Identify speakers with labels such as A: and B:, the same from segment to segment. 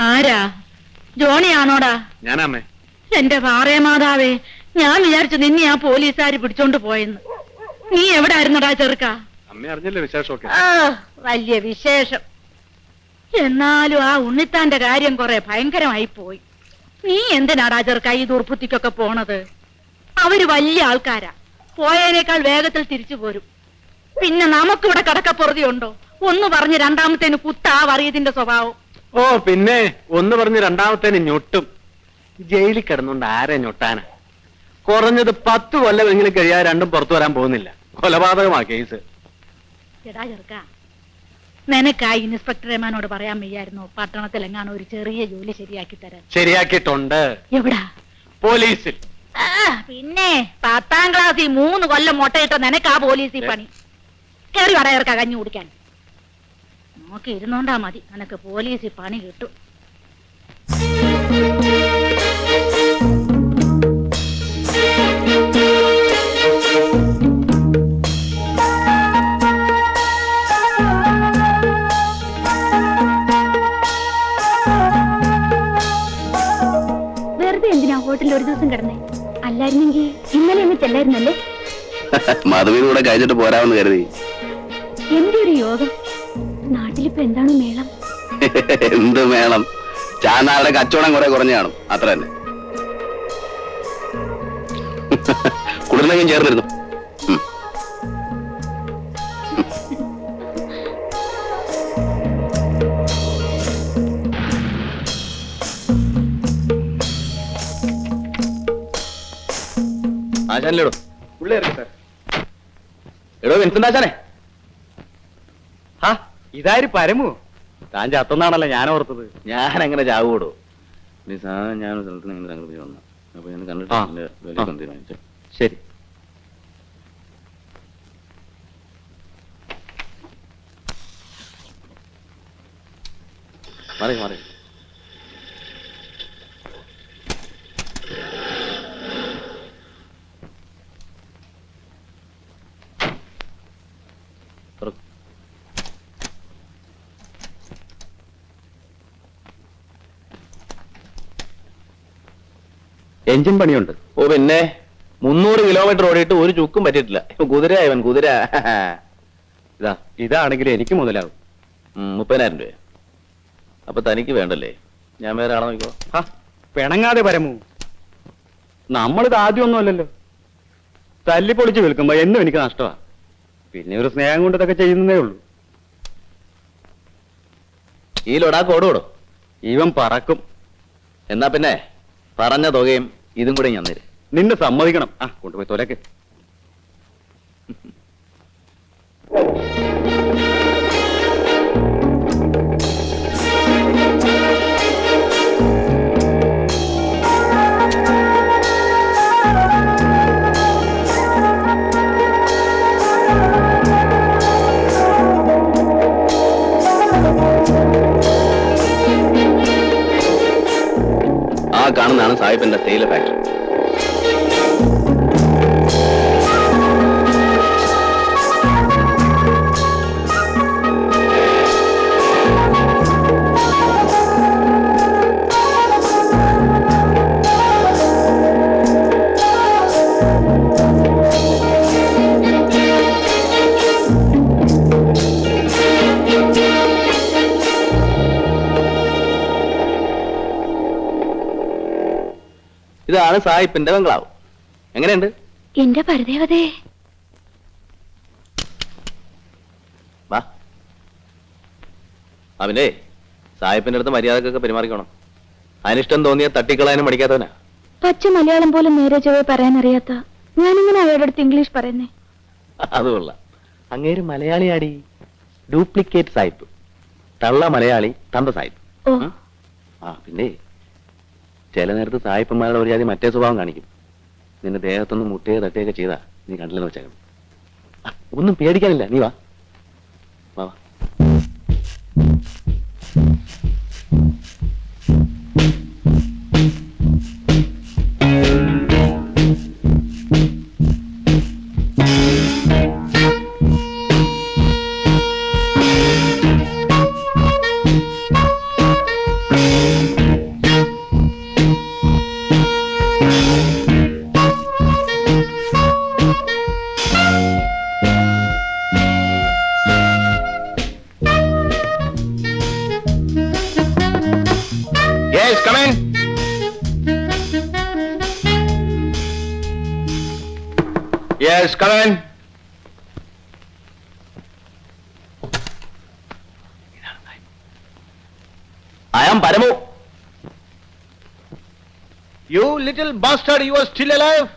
A: ആരാ? ജോണിയാണോടാ?
B: ഞാനമ്മേ.
A: എന്റെ പാറേ മാതാവേ, ഞാൻ വിചാരിച്ചു നിന്നെ ആ പോലീസുകാര് പിടിച്ചോണ്ട് പോയെന്ന്. നീ എവിടെ ആയിരുന്നടാ ചെറുക്ക?
B: അമ്മ അറിഞ്ഞല്ലേ വിശേഷമൊക്കെ?
A: വലിയ വിശേഷം. എന്നാലും ആ ഉണ്ണിത്താന്റെ കാര്യം കുറെ ഭയങ്കരമായി പോയി. നീ എന്തിനാടാ ചെറുക്ക ഈ ദുർബുദ്ധിക്കൊക്കെ പോണത്? അവര് വലിയ ആൾക്കാരാ, പോയതിനേക്കാൾ വേഗത്തിൽ തിരിച്ചു പോരും. പിന്നെ നമുക്കിവിടെ കടക്കപ്പുറതിയുണ്ടോ? ഒന്ന് പറഞ്ഞ് രണ്ടാമത്തേന് കുത്താ വറിയതിന്റെ സ്വഭാവം.
B: ഓ പിന്നെ ഒന്ന് പറഞ്ഞ് രണ്ടാമത്തേന് ഞൊട്ടും. ജയിലിൽ കിടന്നുകൊണ്ട് ആരെ ഞൊട്ടാനാ? കുറഞ്ഞത് 10 കൊല്ലമെങ്കിലും കഴിയാതെ രണ്ടും പുറത്തു വരാൻ പോകുന്നില്ല. കൊലപാതകമാ കേസ്.
A: എടാ ചെറുക്ക, നിനക്കാ ഇൻസ്പെക്ടർ റഹ്മാനോട് പറയാൻ വയ്യായിരുന്നോ പട്ടണത്തിലെങ്ങാനും ഒരു ചെറിയ ജോലി ശരിയാക്കി തരാൻ?
B: ശരിയാക്കിയിട്ടുണ്ട്.
A: എവിടാ?
B: പോലീസിൽ.
A: പിന്നെ 10ാം ക്ലാസ്സിൽ 3 കൊല്ലം മുട്ടയിട്ട നിനക്കാ പോലീസിൽ പണി. കയറി വട ചെറുക്ക കഞ്ഞി കുടിക്കാൻ. നോക്കി ഇരുന്നോണ്ടാ മതി, നിനക്ക് പോലീസിൽ പണി കിട്ടും.
C: വെറുതെ എന്തിനാ ഹോട്ടലിൽ ഒരു ദിവസം കിടന്നേ? അല്ലായിരുന്നെങ്കിൽ ഇന്നലെ ഒന്ന് ചെല്ലായിരുന്നല്ലേ?
D: മധുവിനൂടെ കഴിച്ചിട്ട് പോരാമെന്ന് കരുതി.
C: എന്റെ ഒരു യോഗം. നാട്ടിലിപ്പോ എന്താണ് മേളം?
D: എന്ത് മേളം? ചാനാളുടെ കച്ചവടം കുറെ കുറഞ്ഞു കാണും, അത്ര തന്നെ. കുളിർന്നെങ്കിലും ചേർന്നിരുന്നു. ആശാനിലെടോ എടോ വിൻസെന്റ് ആശാനെ.
B: ഇതാര് പരമു? താൻ ചത്തെന്നാണല്ലോ ഞാൻ ഓർത്തത്.
D: ഞാൻ എങ്ങനെ ചാവൂടോ? ഞാൻ സ്ഥലത്ത് ഇങ്ങനെ സംഘടിപ്പിച്ച് വന്നു. അപ്പൊ ഞാൻ കണ്ടിട്ട് തീരുമാനിച്ചു.
B: ശരി.
D: മാറി മാറി.
B: എഞ്ചിൻ പണിയുണ്ട്.
D: ഓ പിന്നെ 300 കിലോമീറ്റർ ഓടിയിട്ട് ഒരു ചുക്കും പറ്റിയിട്ടില്ല. കുതിര ഇവൻ കുതിര.
B: ഇതാണെങ്കിൽ എനിക്ക് മുതലാവും.
D: 30,000 രൂപ. അപ്പൊ തനിക്ക് വേണ്ടല്ലേ? ഞാൻ വേറെ ആളെ നോക്കോ.
B: പിണങ്ങാതെ പരമു, നമ്മളിത് ആദ്യമൊന്നും അല്ലല്ലോ. തല്ലിപ്പൊളിച്ച് വിൽക്കുമ്പോ എന്നും എനിക്ക് നഷ്ടമാ. പിന്നെ ഒരു സ്നേഹം കൊണ്ട് ഇതൊക്കെ ചെയ്യുന്നതേ ഉള്ളൂ.
D: ഈ ലൊടാക്ക് ഓടുകൂടോ?
B: ഇവൻ പറക്കും.
D: എന്നാ പിന്നെ പറഞ്ഞ തുകയും ഇതും കൂടെ ഞാൻ തരും.
B: നിന്നെ സമ്മതിക്കണം. കൊണ്ടുപോയി തൊലക്ക്.
D: ആ കാണുന്നതാണ് സാഹിബിന്റെ തേയില ഫാക്ടറി. ഇതാണ് സാഹിബിന്റെ ബംഗ്ലാവ്. എങ്ങനെയുണ്ട്?
C: എന്റെ പരദേവതേ.
D: വാ. അവനെ സാഹിബിന്റെ അടുത്ത് മര്യാദക്കൊക്കെ പെരുമാറിക്കണം. അനിഷ്ടം തോന്നിയ തട്ടിക്കളയാനും പഠിക്കാത്തവനാ.
C: പച്ച മലയാളം പോലും നേരെ ചൊവ്വേ പറയാൻ അറിയാത്ത ഞാനിങ്ങനെ അവരുടെ അടുത്ത് ഇംഗ്ലീഷ് പറയുന്നേ?
D: അത് കൊള്ളാം. അങ്ങേര് മലയാളിയാടി. ഡ്യൂപ്ലിക്കേറ്റ് സാഹിബ്. തള്ള മലയാളി, തന്ത സാഹിബ്. പിന്നെ ചില നേരത്ത് സായിപ്പന്മാരുടെ ഒരു ജാതി മറ്റേ സ്വഭാവം കാണിക്കും. നിന്റെ ദേഹത്തൊന്ന് മുട്ടയോ തട്ടുകയൊക്കെ ചെയ്താ നീ കണ്ടില്ലെന്ന് വെച്ചേക്കണം. ഒന്നും പേടിക്കാനില്ല. നീ വാ വാ. Yes, come in. I am Paramu.
B: You little bastard, you are still alive?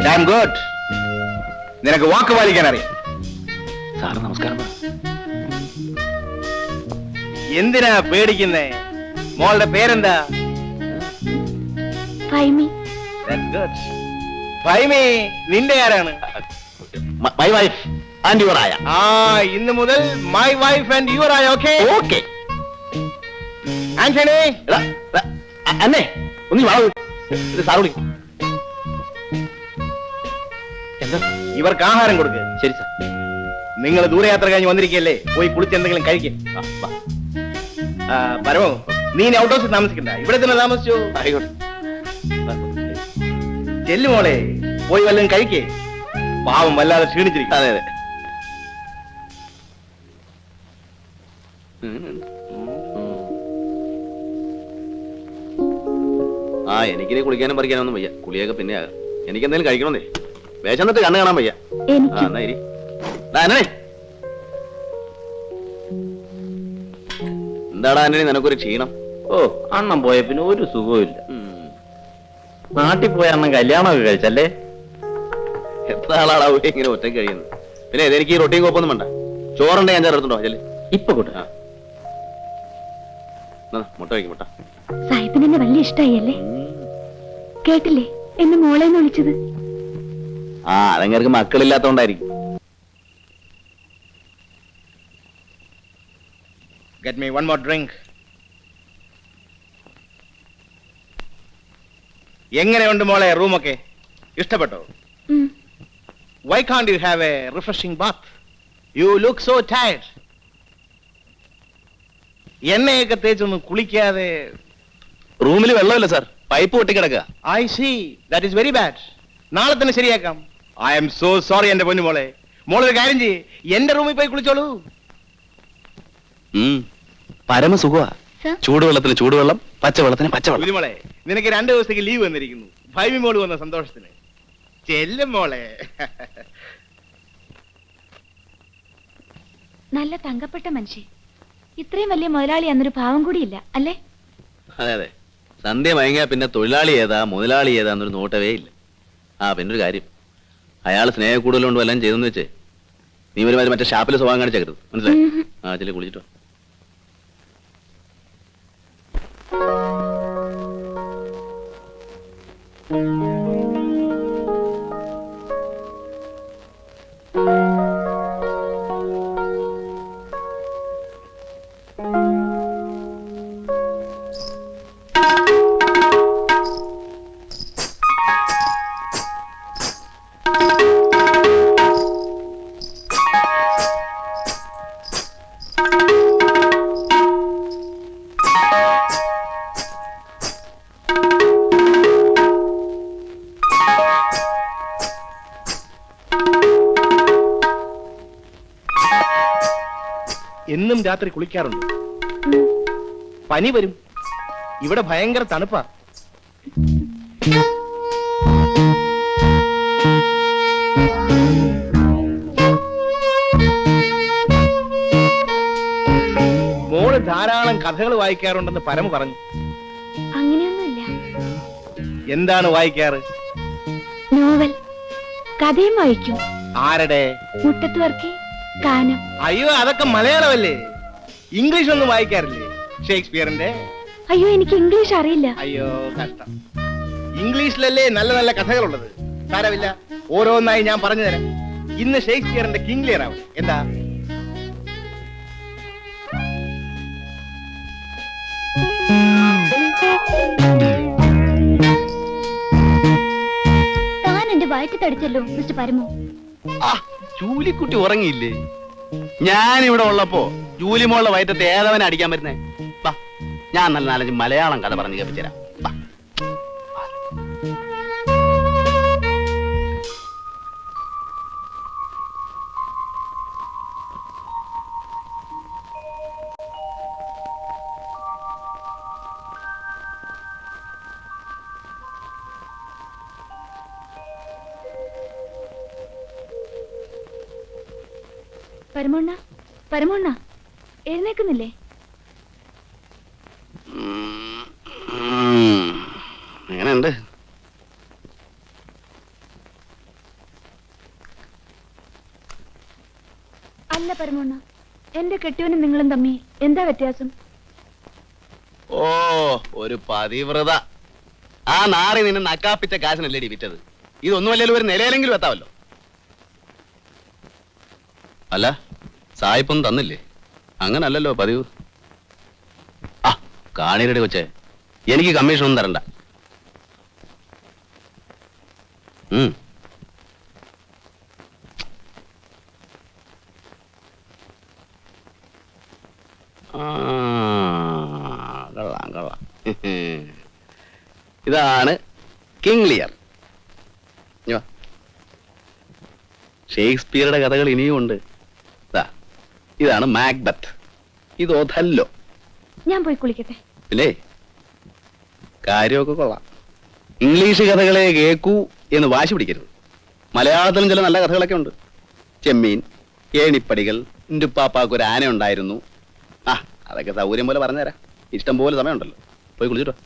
B: Damn good. നിനക്ക് വാക്ക് പാലിക്കാൻ അറിയാം.
D: സാറ് നമസ്കാരം.
B: എന്തിനാ പേടിക്കുന്നേ? മോളുടെ പേരെന്താ?
C: ഫൈമി.
B: That's good. ഫൈമി നിന്റെ ആരാണ്?
D: My wife and your Aya.
B: ആ ഇന്ന് മുതൽ my wife and your Aya, okay?
D: Okay.
B: Antony,
D: അന്നേ ഒന്ന് വാങ്ങൂ. ഇത് സാറ് വിളിക്കും. എന്താ?
B: ഇവർക്ക് ആഹാരം കൊടുക്ക്.
D: ശരി സാർ.
B: നിങ്ങൾ ദൂരയാത്ര കഴിഞ്ഞ് വന്നിരിക്കല്ലേ, പോയി കുളിച്ച് എന്തെങ്കിലും കഴിക്കും. പരമോ, നീ ഇനി ഔട്ട് ഹൗസിൽ താമസിക്കണ്ട, ഇവിടെ തന്നെ താമസിച്ചു.
D: ആയിക്കോട്ടെ.
B: ചെല്ലു മോളെ, പോയി വല്ലതും കഴിക്കേ. പാവം വല്ലാതെ ക്ഷീണിച്ചിരിക്കും.
D: അതെ അതെ. ആ എനിക്കിനി കുളിക്കാനും പറിക്കാനും ഒന്നും വയ്യ. കുളിയൊക്കെ പിന്നെ ആകാം. എനിക്ക് എന്തെങ്കിലും കഴിക്കണമെന്നേ. വേഷന്നിട്ട് കണ്ണ് കാണാൻ വയ്യ.
C: എനിക്ക്
D: എന്നാ ഇരി. ആന്റണി, എന്താടാ ആന്റണി നിനക്കൊരു ക്ഷീണം?
E: ഓ, അണ്ണം പോയ പിന്നെ ഒരു സുഖവും നാട്ടിൽ പോയ അണ്ണൻ കല്യാണമൊക്കെ കഴിച്ചല്ലേ?
D: എത്ര ആളാടാവൂ ഇങ്ങനെ ഒറ്റ കഴിയുന്നത്? പിന്നെ എനിക്ക് ഈ റൊട്ടിയും കോപ്പൊന്നും വേണ്ട. ചോറുണ്ടെ ഞാൻ ചേർത്തുണ്ടോ ചെല്ലേ?
E: ഇപ്പൊ കൂട്ട.
D: മുട്ട വയ്ക്കും മുട്ട.
C: സാഹിബിന് എന്നെ വലിയ ഇഷ്ടായി അല്ലേ? കേട്ടില്ലേ എന്നെ മോളേന്ന് വിളിച്ചത്?
D: ആ അതങ്ങർക്ക് മക്കളില്ലാത്തോണ്ടായിരിക്കും.
B: Get me one more drink. എങ്ങനെയുണ്ട് മോളെ റൂമൊക്കെ? ഇഷ്ടപ്പെട്ടോ? Why can't you have a refreshing bath? You look so tired. എണ്ണയൊക്കെ തേച്ചൊന്നും കുളിക്കാതെ.
D: റൂമിൽ വെള്ളമില്ല സാർ, പൈപ്പ് പൊട്ടിക്കിടക്കുക.
B: I see. That is very bad. നാളെ തന്നെ ശരിയാക്കാം. I am so sorry എന്റെ പൊന്നു മോളെ. മോളൊരു കാര്യം ചെയ്യ്, എന്റെ റൂമിൽ പോയി കുളിച്ചോളൂ.
D: പരമസുഖമാ. ചൂടുവെള്ളത്തിന് ചൂടുവെള്ളം, പച്ചവെള്ളത്തിന് പച്ചവെള്ളം.
B: മോളെ, നിനക്ക് 2 ദിവസത്തേക്ക് ലീവ് വന്നിരിക്കുന്നു. ഭൈമി മോള് വന്ന സന്തോഷത്തിന്. ചെല്ലും മോളെ.
C: നല്ല തങ്കപ്പെട്ട മനുഷ്യൻ. ഇത്രയും വലിയ മുതലാളി എന്നൊരു ഭാവം കൂടിയില്ല അല്ലേ?
D: അതെ അതെ. സന്ധ്യ മയങ്ങിയാ പിന്നെ തൊഴിലാളി ഏതാ മുതലാളി ഏതാന്നൊരു നോട്ടവേ ഇല്ല. ആ പിന്നൊരു കാര്യം, അയാൾ സ്നേഹ കൂടുതലുകൊണ്ട് വല്ലതും ചെയ്തെന്ന് വെച്ചേ നീ ഒരു മറ്റേ ഷാപ്പിൽ സ്വഭാവം കാണിച്ചേക്കരുത്, മനസ്സിലായി? ആ ചെല്ലി കുളിച്ചിട്ടോ.
B: എന്നും രാത്രി കുളിക്കാറുണ്ട്. പനി വരും. ഇവിടെ ഭയങ്കര തണുപ്പാ. മോള് ധാരാളം കഥകൾ വായിക്കാറുണ്ടെന്ന് പരമ പറഞ്ഞു.
C: അങ്ങനെയൊന്നുമില്ല.
B: എന്താണ് വായിക്കാറ്?
C: നോവൽ, കഥയും വായിക്കും.
B: ആരുടെ?
C: മുട്ടത്ത് വർക്കി, കാനം.
B: അയ്യോ, അതൊക്കെ മലയാളമല്ലേ. ഇംഗ്ലീഷ് ഒന്നും വായിക്കാറില്ലേ? ഷേക്സ്പിയറിന്റെ?
C: അയ്യോ, എനിക്ക് ഇംഗ്ലീഷ് അറിയില്ല.
B: അയ്യോ കഷ്ടം. ഇംഗ്ലീഷിലല്ലേ നല്ല നല്ല കഥകളുള്ളത്. സാരമില്ല, ഓരോന്നായി ഞാൻ പറഞ്ഞു തരാം. ഇന്ന് ഷേക്സ്പിയറിന്റെ കിങ് ലിയർ ആവും. എന്താ?
C: താൻ എന്റെ വയറ്റി തടിച്ചല്ലോ മിസ്റ്റർ പരമു.
D: ജൂലിക്കുട്ടി ഉറങ്ങിയില്ലേ? ഞാനിവിടെ ഉള്ളപ്പോ ജൂലി മോളുടെ വയറ്റത്ത് ഏതവനെ അടിക്കാൻ പറ്റുന്നേ? ഞാൻ നല്ല 4-5 മലയാളം കഥ പറഞ്ഞു കേൾപ്പിച്ചുതരാം.
C: പരമോണ്ണ പരമോണ്ണ എഴുന്നേക്കുന്നില്ലേ?
D: എങ്ങനെയുണ്ട്?
C: അല്ല പരമോണ്ണ, എന്റെ കെട്ടിയവനും നിങ്ങളും തമ്മി എന്താ വ്യത്യാസം?
D: ഓ, ഒരു പതിവ്രത. ആ നാറി നിന്നെ നക്കാപ്പിച്ച കാശിനല്ലേടി വിറ്റത്. ഇതൊന്നുമല്ലല്ലോ ഒരു നിലയിലെങ്കിലും എത്താവല്ലോ. അല്ല, സായിപ്പൊന്നും തന്നില്ലേ? അങ്ങനല്ലല്ലോ പതിവ്. ആ കാണീരടി കൊച്ചേ, എനിക്ക് കമ്മീഷൻ ഒന്നും തരണ്ട. കൊള്ളാം കൊള്ളാം. ഇതാണ് കിങ് ലിയർ. ഷേക്സ്പിയറുടെ കഥകൾ ഇനിയും ഉണ്ട്. ഇതാണ് മാക്ബത്ത്. ഇത് ഒഥല്ലോ.
C: ഞാൻ പോയി കുളിക്കട്ടെ.
D: ഇല്ലേ, കാര്യമൊക്കെ കൊള്ളാം. ഇംഗ്ലീഷ് കഥകളെ കേൾക്കൂ എന്ന് വാശി പിടിക്കരുത്. മലയാളത്തിലും ചില നല്ല കഥകളൊക്കെ ഉണ്ട്. ചെമ്മീൻ, ഏണിപ്പടികൾ, ഇന്റുപ്പാപ്പാക്ക് ഒരു ആന ഉണ്ടായിരുന്നു. ആ, അതൊക്കെ സൗകര്യം പോലെ പറഞ്ഞുതരാം. ഇഷ്ടം പോലെ സമയമുണ്ടല്ലോ. പോയി കുളിച്ചിട്ടോ.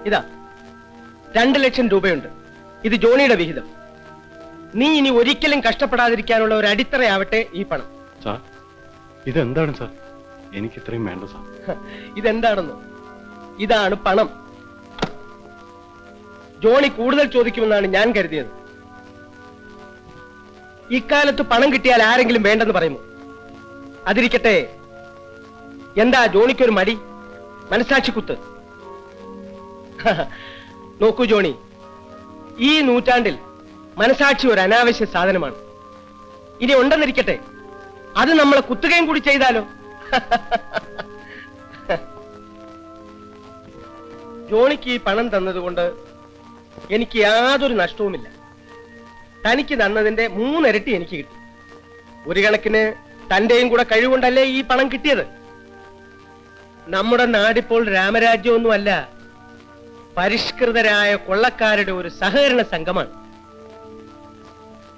F: ഇതാ 2 ലക്ഷം രൂപയുണ്ട്. ഇത് ജോണിയുടെ വിഹിതം. നീ ഇനി ഒരിക്കലും കഷ്ടപ്പെടാതിരിക്കാനുള്ള ഒരു അടിത്തറയാവട്ടെ ഈ പണം.
B: സാർ, ഇതെന്താണ് സാർ? എനിക്ക് ഇത്രയും വേണ്ട സാർ.
F: ഇതെന്താണെന്നോ? ഇതാണ് പണം. ജോണി കൂടുതൽ ചോദിക്കുമെന്നാണ് ഞാൻ കരുതിയത്. ഇക്കാലത്ത് പണം കിട്ടിയാൽ ആരെങ്കിലും വേണ്ടെന്ന് പറയുമോ? അതിരിക്കട്ടെ, എന്താ ജോണിക്കൊരു മടി? മനസാക്ഷിക്കുത്ത്. നോക്കൂ ജോണി, ഈ നൂറ്റാണ്ടിൽ മനസാക്ഷി ഒരു അനാവശ്യ സാധനമാണ്. ഇനി ഉണ്ടെന്നിരിക്കട്ടെ, അത് നമ്മളെ കുത്തുകയും കൂടി ചെയ്താലോ? ജോണിക്ക് ഈ പണം തന്നതുകൊണ്ട് എനിക്ക് യാതൊരു നഷ്ടവുമില്ല. തനിക്ക് തന്നതിന്റെ 3 ഇരട്ടി എനിക്ക് കിട്ടി. ഒരു കണക്കിന് തന്റെയും കൂടെ കഴിവുകൊണ്ടല്ലേ ഈ പണം കിട്ടിയത്. നമ്മുടെ നാടിപ്പോൾ രാമരാജ്യമൊന്നുമല്ല, പരിഷ്കൃതരായ കൊള്ളക്കാരുടെ ഒരു സഹകരണ സംഘമാണ്.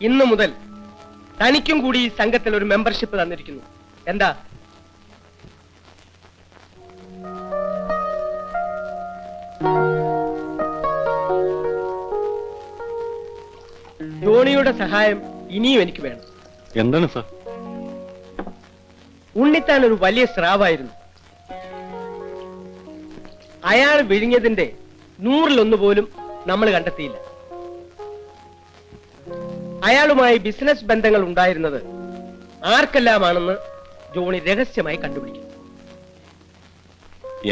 F: ഇന്നു മുതൽ തനിക്കും കൂടി ഈ സംഘത്തിൽ ഒരു മെമ്പർഷിപ്പ് തന്നിരിക്കുന്നു. എന്താ? ജോണിയുടെ സഹായം ഇനിയും എനിക്ക് വേണം.
B: എന്താണ് സാർ?
F: ഉണ്ണിത്താൻ ഒരു വലിയ സ്രാവായിരുന്നു. അയാൾ വിഴിഞ്ഞതിന്റെ 100-1 പോലും നമ്മൾ കണ്ടെത്തിയില്ല. അയാളുമായി ബിസിനസ് ബന്ധങ്ങൾ ഉണ്ടായിരുന്നത് ആർക്കെല്ലാമാണെന്ന് ജോണി രഹസ്യമായി കണ്ടുപിടിക്കും.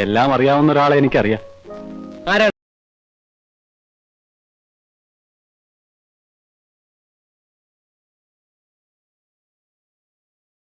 B: എല്ലാം അറിയാവുന്ന ഒരാളെ എനിക്കറിയാം.
F: ആരാണ്?